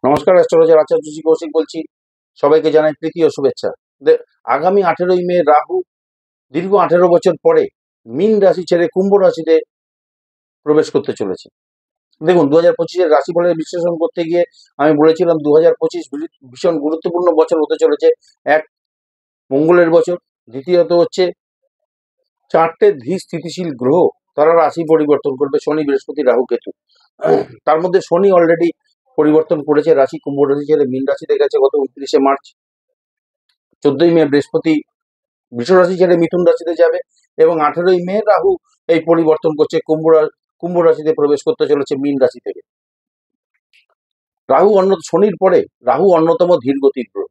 নমস্কার, অ্যাস্ট্রোলজার আচার্যজি কৌশিক বলছি। সবাইকে জানাই প্রীতি ও শুভেচ্ছা। আগামী 18ই মে রাহু দীর্ঘ 18 বছর পরে মীন রাশি ছেড়ে কুম্ভ রাশিতে প্রবেশ করতে চলেছে। দেখুন, 2025-এর রাশিফলের বিশ্লেষণ করতে গিয়ে আমি বলেছিলাম 2025 ভীষণ গুরুত্বপূর্ণ বছর হতে চলেছে। এক, মঙ্গলের বছর। দ্বিতীয়ত হচ্ছে 4টে ধীর স্থিতিশীল গ্রহ তারা রাশি পরিবর্তন করবে, শনি, বৃহস্পতি, রাহু, কেতু। তার মধ্যে শনি অলরেডি পরিবর্তন করেছে, রাশি কুম্ভ রাশি ছেড়ে মীন রাশিতে গেছে গত 29শে মার্চ। 14ই মে বৃহস্পতি বৃষ রাশি ছেড়ে মিথুন রাশিতে যাবে এবং 18ই মে রাহু এই পরিবর্তন করছে, কুম্ভ রাশিতে প্রবেশ করতে চলেছে মীন রাশি থেকে। শনির পরে রাহু অন্যতম ধীরগতির গ্রহ।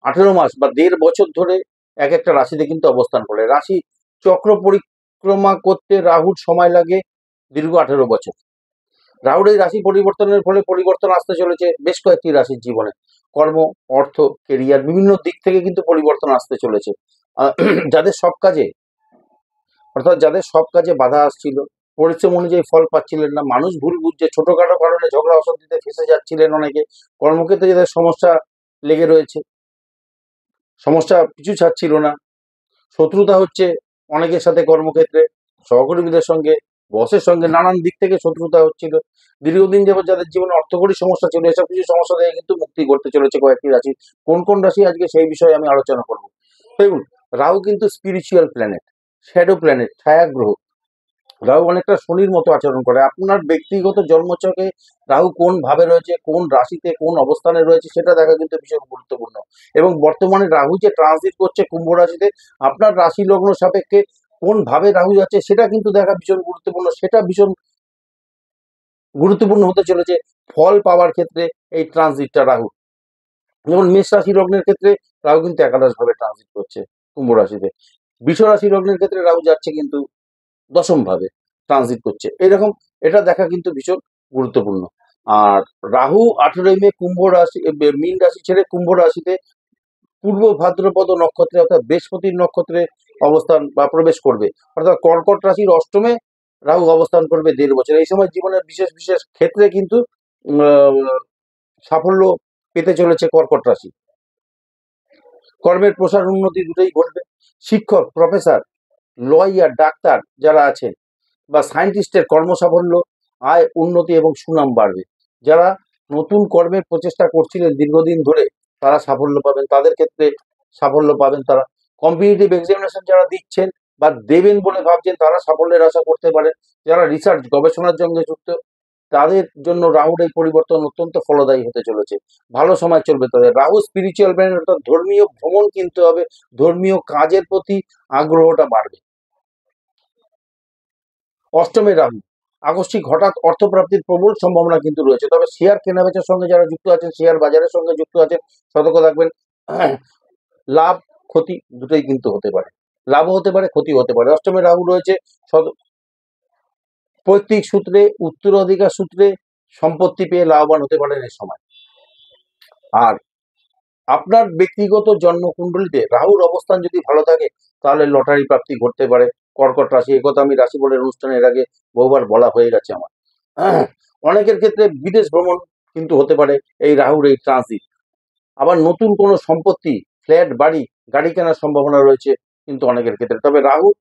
18 মাস বা 1.5 বছর ধরে এক একটা রাশিতে কিন্তু অবস্থান করে। রাশি চক্র পরিক্রমা করতে রাহুর সময় লাগে দীর্ঘ 18 বছর। রাহুর এই রাশি পরিবর্তনের ফলে পরিবর্তন আসতে চলেছে বেশ কয়েকটি রাশির জীবনে। কর্ম, অর্থ, কেরিয়ার, বিভিন্ন দিক থেকে কিন্তু পরিবর্তন আসতে চলেছে। যাদের সব কাজে বাধা আসছিল, পরিশ্রম অনুযায়ী ফল পাচ্ছিলেন না, মানুষ ভুল বুঝছে, ছোটখাটো কারণে ঝগড়া অশান্তিতে ফেসে যাচ্ছিলেন অনেকে, কর্মক্ষেত্রে যাদের সমস্যা লেগে রয়েছে, সমস্যা পিছু ছাড়ছিল না, শত্রুতা হচ্ছে অনেকের সাথে কর্মক্ষেত্রে, সহকর্মীদের সঙ্গে, বসের সঙ্গে, নানান দিক থেকে শত্রুতা হচ্ছিল, দীর্ঘদিন যাবত যাদের জীবনে অর্থকরী সমস্যা ছিল, এসব কিছু সমস্যা থেকে কিন্তু মুক্তি করতে চলেছে কয়েকটি রাশি। কোন কোন রাশি আজকে সেই বিষয়ে আমি আলোচনা করব। দেখুন, রাহু কিন্তু স্পিরিচুয়াল প্ল্যানেট, শ্যাডো প্ল্যানেট, ছায়া গ্রহ। রাহু অনেকটা শনির মতো আচরণ করে। আপনার ব্যক্তিগত জন্মছকে রাহু কোন ভাবে রয়েছে, কোন রাশিতে কোন অবস্থানে রয়েছে, সেটা দেখা কিন্তু ভীষণ গুরুত্বপূর্ণ। এবং বর্তমানে রাহু যে ট্রানজিট করছে কুম্ভ রাশিতে, আপনার রাশি লগ্ন সাপেক্ষে কোন ভাবে রাহু যাচ্ছে সেটা কিন্তু দেখা ভীষণ গুরুত্বপূর্ণ। সেটা ভীষণ গুরুত্বপূর্ণ হতে চলেছে ফল পাওয়ার ক্ষেত্রে এই ট্রানজিটটা রাহু। যেমন মেষ রাশি লগ্নের ক্ষেত্রে রাহু কিন্তু একাদশ ভাবে ট্রানজিট করছে কুম্ভ রাশিতে। বৃষ রাশি লগ্নের ক্ষেত্রে রাহু যাচ্ছে কিন্তু দশম ভাবে ট্রানজিট করছে। এরকম এটা দেখা কিন্তু ভীষণ গুরুত্বপূর্ণ। আর রাহু 18ই মে মীন রাশি ছেড়ে কুম্ভ রাশিতে পূর্ব ভাদ্রপদ নক্ষত্রে অর্থাৎ বৃহস্পতির নক্ষত্রে অবস্থান বা প্রবেশ করবে, অর্থাৎ কর্কট রাশির অষ্টমে রাহু অবস্থান করবে 1.5 বছর। এই সময় জীবনের বিশেষ বিশেষ ক্ষেত্রে কিন্তু সাফল্য পেতে চলেছে কর্কট রাশি। কর্মের প্রসার উন্নতি দুটোই ঘটবে। শিক্ষক, প্রফেসর, লয়ার, ডাক্তার যারা আছেন বা সায়েন্টিস্টের কর্মসাফল্য, আয়, উন্নতি এবং সুনাম বাড়বে। যারা নতুন কর্মের প্রচেষ্টা করছিলেন দীর্ঘদিন ধরে, তারা সাফল্য পাবেন, তাদের ক্ষেত্রে সাফল্য পাবেন তারা। কম্পিটিটিভ এক্সামিনেশন যারা দিচ্ছেন বা দেবেন বলে ভাবছেন, তারা সাফল্যের আশা করতে পারেন। যারা রিসার্চ, গবেষণার সঙ্গে যুক্ত, তাদের জন্য রাহুর এই পরিবর্তন অত্যন্ত ফলদায়ী হতে চলেছে। ভালো সময় চলবে তাদের। রাহু স্পিরিচুয়াল প্ল্যানেট, অর্থাৎ ধর্মীয় ভ্রমণ কিনতে হবে, ধর্মীয় কাজের প্রতি আগ্রহটা বাড়বে। অষ্টমে রাহু, আকস্মিক হঠাৎ অর্থপ্রাপ্তির প্রবল সম্ভাবনা কিন্তু রয়েছে। তবে শেয়ার কেনাবেচার সঙ্গে যারা যুক্ত আছেন, শেয়ার বাজারের সঙ্গে যুক্ত আছেন, সতর্ক থাকবেন। লাভ ক্ষতি দুটোই কিন্তু হতে পারে, লাভও হতে পারে, ক্ষতি হতে পারে। অষ্টমে রাহু রয়েছে, পৈতৃক সূত্রে, উত্তরাধিকার সূত্রে সম্পত্তি পেয়ে লাভবান হতে পারেন এই সময়। আর আপনার ব্যক্তিগত জন্মকুণ্ডলিতে রাহুর অবস্থান যদি ভালো থাকে, তাহলে লটারি প্রাপ্তি ঘটতে পারে কর্কট রাশি। একথা আমি রাশিফলের অনুষ্ঠানের আগে বহুবার বলা হয়ে গেছে আমার। অনেকের ক্ষেত্রে বিদেশ ভ্রমণ কিন্তু হতে পারে এই রাহুর এই ট্রানজিট। আবার নতুন কোনো সম্পত্তি, ফ্ল্যাট, বাড়ি, গাড়ি কেনার সম্ভাবনা রয়েছে কিন্তু অনেকের ক্ষেত্রে। তবে রাহুর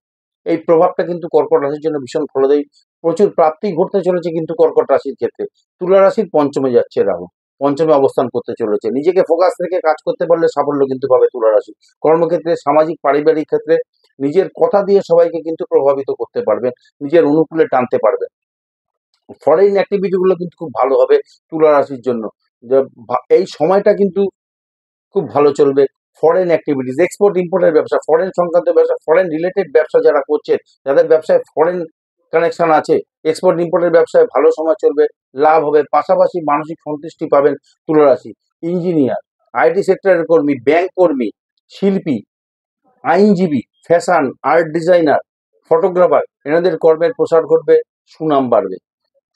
এই প্রভাবটা কিন্তু কর্কট রাশির জন্য ভীষণ ফলদায়ী। প্রচুর প্রাপ্তি ঘটতে চলেছে কিন্তু কর্কট রাশির ক্ষেত্রে। তুলা রাশির পঞ্চমে যাচ্ছে রাহু, পঞ্চমে অবস্থান করতে চলেছে। নিজেকে ফোকাস রেখে কাজ করতে পারলে সাফল্য কিন্তু পাবে তুলা রাশি। কর্মক্ষেত্রে, সামাজিক, পারিবারিক ক্ষেত্রে নিজের কথা দিয়ে সবাইকে কিন্তু প্রভাবিত করতে পারবেন, নিজের অনুকূলে টানতে পারবেন। ফরেন অ্যাক্টিভিটি গুলো কিন্তু খুব ভালো হবে তুলা রাশির জন্য। এই সময়টা কিন্তু খুব ভালো চলবে। ফরেন অ্যাক্টিভিটিস, এক্সপোর্ট ইম্পোর্টের ব্যবসা, ফরেন সংক্রান্ত ব্যবসা, ফরেন রিলেটেড ব্যবসা যারা করছেন, যাদের ব্যবসায় ফরেন কানেকশন আছে, এক্সপোর্ট ইম্পোর্টের ব্যবসায় ভালো সময় চলবে, লাভ হবে। পাশাপাশি মানসিক সন্তুষ্টি পাবেন তুলা রাশি। ইঞ্জিনিয়ার, আইটি সেক্টরের কর্মী, ব্যাংক কর্মী, শিল্পী, আইনজীবী, ফ্যাশন, আর্ট ডিজাইনার, ফটোগ্রাফার, এনাদের কর্মের প্রসার ঘটবে, সুনাম বাড়বে।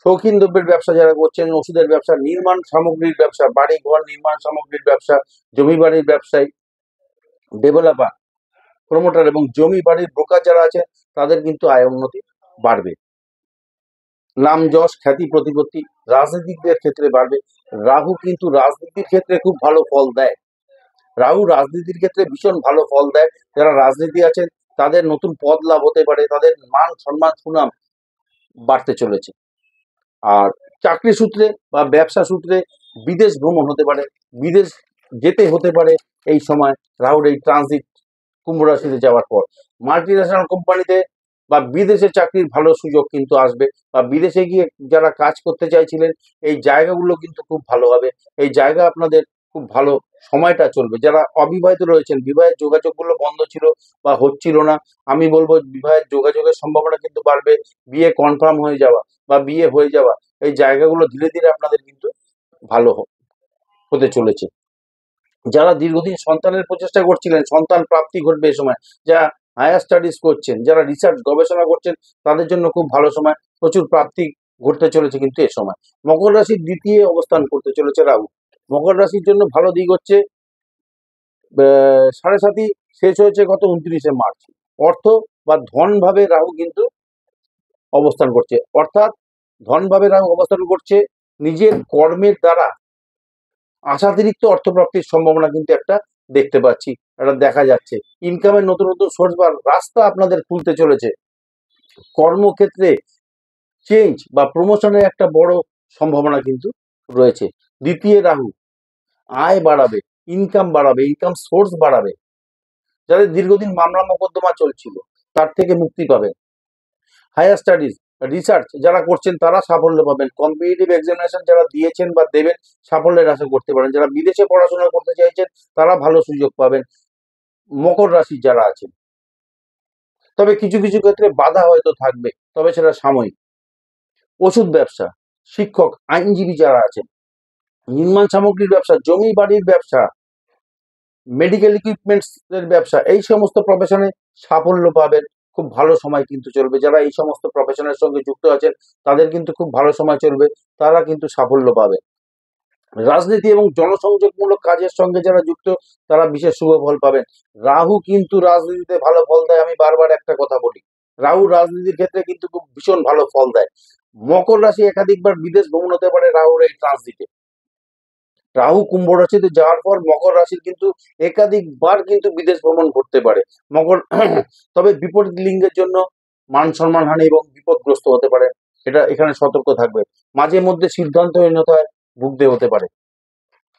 শৌখিন দ্রব্যের ব্যবসা যারা করছেন, ওষুধের ব্যবসা, নির্মাণ সামগ্রীর ব্যবসা, বাড়ি ঘর নির্মাণ সামগ্রীর ব্যবসা, জমি বাড়ির ব্যবসায়ী, ডেভেলপার, প্রমোটার এবং জমি বাড়ির ব্রোকার যারা আছেন, তাদের কিন্তু আয় উন্নতি বাড়বে। নাম যশ খ্যাতি প্রতিপত্তি রাজনীতিকদের ক্ষেত্রে বাড়বে। রাহু কিন্তু রাজনীতির ক্ষেত্রে খুব ভালো ফল দেয়। রাহু রাজনীতির ক্ষেত্রে ভীষণ ভালো ফল দেয়। যারা রাজনীতি আছেন তাদের নতুন পদ লাভ হতে পারে, তাদের মান সম্মান সুনাম বাড়তে চলেছে। আর চাকরি সূত্রে বা ব্যবসা সূত্রে বিদেশ ভ্রমণ হতে পারে, বিদেশ যেতে হতে পারে এই সময় রাহুর এই ট্রানজিট কুম্ভ রাশিতে যাওয়ার পর। মাল্টি ন্যাশনাল কোম্পানিতে বা বিদেশে চাকরির ভালো সুযোগ কিন্তু আসবে, বা বিদেশে গিয়ে যারা কাজ করতে চাইছিলেন এই জায়গাগুলো কিন্তু খুব ভালো হবে। এই জায়গা আপনাদের খুব ভালো সময়টা চলবে। যারা অবিবাহিত রয়েছেন, বিবাহের যোগাযোগগুলো বন্ধ ছিল বা হচ্ছিল না, আমি বলবো বিবাহের যোগাযোগের সম্ভাবনা কিন্তু বাড়বে। বিয়ে কনফার্ম হয়ে যাওয়া বা বিয়ে হয়ে যাওয়া এই জায়গাগুলো ধীরে ধীরে আপনাদের কিন্তু ভালো হতে চলেছে। যারা দীর্ঘদিন সন্তানের প্রচেষ্টা করছিলেন সন্তান প্রাপ্তি ঘটবে এ সময়। যারা হায়ার স্টাডিজ করছেন, যারা রিসার্চ গবেষণা করছেন তাদের জন্য খুব ভালো সময়, প্রচুর প্রাপ্তি ঘটতে চলেছে কিন্তু এ সময়। মকর রাশির দ্বিতীয় অবস্থান করতে চলেছে রাহু। মকর রাশির জন্য ভালো দিক হচ্ছে 7.5 শেষ হয়েছে গত 29শে মার্চ। অর্থ বা ধন ভাবে রাহু কিন্তু অবস্থান করছে, অর্থাৎ ধন ভাবে রাহু অবস্থান করছে। নিজের কর্মের দ্বারা আশাতিরিক্ত অর্থপ্রাপ্তির সম্ভাবনা কিন্তু একটা দেখতে পাচ্ছি, এটা দেখা যাচ্ছে। ইনকামের নতুন নতুন সোর্স বা রাস্তা আপনাদের খুলতে চলেছে। কর্মক্ষেত্রে চেঞ্জ বা প্রমোশনের একটা বড় সম্ভাবনা কিন্তু রয়েছে। দ্বিতীয় রাহু আয় বাড়াবে, ইনকাম বাড়াবে, ইনকাম সোর্স বাড়াবে। যাদের দীর্ঘদিন মামলা মোকদ্দমা চলছিল তার থেকে মুক্তি পাবেন। হায়ার স্টাডিজ রিসার্চ যারা করছেন তারা সাফল্য পাবেন। কম্পিটিটিভ এক্সামিনেশন যারা দিয়েছেন বা দেবেন সাফল্যের আশা করতে পারেন। যারা বিদেশে পড়াশোনা করতে চাইছেন তারা ভালো সুযোগ পাবেন। মকর রাশি যারা আছেন, তবে কিছু কিছু ক্ষেত্রে বাধা হয়তো থাকবে, তবে সেটা সাময়িক। ওষুধ ব্যবসা, শিক্ষক, আইনজীবী যারা আছেন, নির্মাণ সামগ্রীর ব্যবসা, জমি বাড়ির ব্যবসা, মেডিকেল ইকুইপমেন্টস এর ব্যবসা, এই সমস্ত প্রফেশনে সাফল্য পাবেন। খুব ভালো সময় কিন্তু চলবে। যারা এই সমস্ত প্রফেশনের সঙ্গে যুক্ত আছেন তাদের কিন্তু খুব ভালো সময় চলবে, তারা কিন্তু সাফল্য পাবে। রাজনীতি এবং জনসংযোগমূলক কাজের সঙ্গে যারা যুক্ত তারা বিশেষ শুভ ফল পাবেন। রাহু কিন্তু রাজনীতিতে ভালো ফল দেয়। আমি বারবার একটা কথা বলি, রাহু রাজনীতির ক্ষেত্রে কিন্তু খুব ভীষণ ভালো ফল দেয়। মকর রাশি একাধিকবার বিদেশ ভ্রমণ হতে পারে রাহুর এই ট্রানজিটে। রাহু কুম্ভ রাশিতে যাওয়ার পর মকর রাশির কিন্তু একাধিকবার কিন্তু বিদেশ ভ্রমণ করতে পারে মকর। তবে বিপরীত লিঙ্গের জন্য মান সম্মান হানি এবং বিপদগ্রস্ত হতে পারে, এটা এখানে সতর্ক থাকবে। মাঝে মধ্যে সিদ্ধান্তহীনতায় ভুগতে হতে পারে।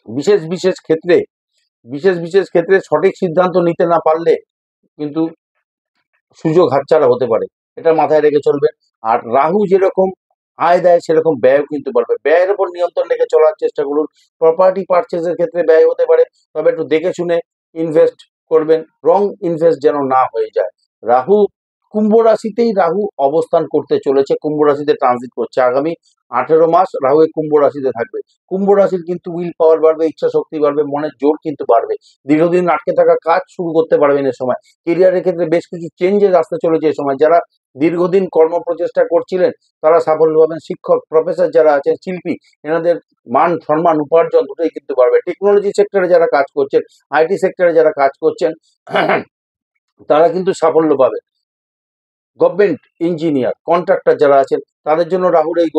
বিশেষ বিশেষ ক্ষেত্রে বিশেষ ক্ষেত্রে সঠিক সিদ্ধান্ত নিতে না পারলে কিন্তু সুযোগ হাতছাড়া হতে পারে, এটা মাথায় রেখে চলবে। আর রাহু যেরকম আয় দেয় সেরকম ব্যয় কিন্তু বাড়বে। ব্যয়ের উপর নিয়ন্ত্রণ রেখে চলার চেষ্টা করুন। প্রপার্টি পারচেজের ক্ষেত্রে ব্যয় হতে পারে, তবে একটু দেখে শুনে ইনভেস্ট করবেন, রং ইনভেস্ট যেন না হয়ে যায়। রাহু কুম্ভ রাশিতেই রাহু অবস্থান করতে চলেছে, কুম্ভ রাশিতে ট্রানজিট করছে আগামী 18 মাস। রাহু এই কুম্ভ রাশিতে থাকবে। কুম্ভ রাশির কিন্তু উইল পাওয়ার বাড়বে, ইচ্ছা শক্তি বাড়বে, মনের জোর কিন্তু বাড়বে। দীর্ঘদিন আটকে থাকা কাজ শুরু করতে পারবেন এ সময়। কেরিয়ারের ক্ষেত্রে বেশ কিছু চেঞ্জেস আসতে চলেছে এই সময়। যারা দীর্ঘদিন কর্ম প্রচেষ্টা করছিলেন তারা সাফল্য পাবেন। শিক্ষক, প্রফেসর যারা আছেন, শিল্পী, এনাদের মান সম্মান উপার্জন দুটোই কিন্তু বাড়বে। টেকনোলজি সেক্টরে যারা কাজ করছেন, আইটি সেক্টরে যারা কাজ করছেন তারা কিন্তু সাফল্য পাবে। গভর্নমেন্ট ইঞ্জিনিয়ার, কন্ট্রাক্টর যারা আছেন তাদের জন্য রাহুর এই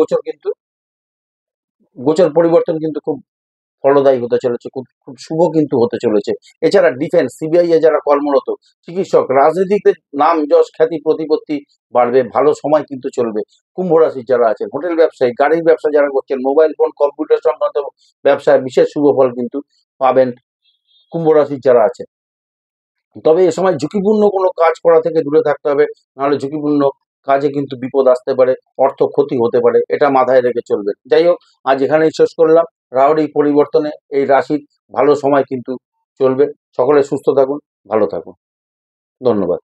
গোচর পরিবর্তন কিন্তু খুব ফলদায়ী হতে চলেছে, খুব খুব শুভ কিন্তু হতে চলেছে। এছাড়া ডিফেন্স, সিবিআই এ যারা কর্মরত, চিকিৎসক, রাজনীতিকদের নাম যশ খ্যাতি প্রতিপত্তি বাড়বে, ভালো সময় কিন্তু চলবে। কুম্ভ রাশির যারা আছেন, হোটেল ব্যবসায়ী, গাড়ির ব্যবসা যারা করছেন, মোবাইল ফোন কম্পিউটার সংক্রান্ত ব্যবসায় বিশেষ শুভ ফল কিন্তু পাবেন কুম্ভ রাশির যারা আছেন। তবে এ সময় ঝুঁকিপূর্ণ কোনো কাজ করা থেকে দূরে থাকতে হবে, নাহলে ঝুঁকিপূর্ণ কাজে কিন্তু বিপদ আসতে পারে, অর্থ ক্ষতি হতে পারে, এটা মাথায় রেখে চলবে। যাই হোক, আজ এখানেই শেষ করলাম। রাহুর এই পরিবর্তনে এই রাশির ভালো সময় কিন্তু চলবে। সকলে সুস্থ থাকুন, ভালো থাকুন। ধন্যবাদ।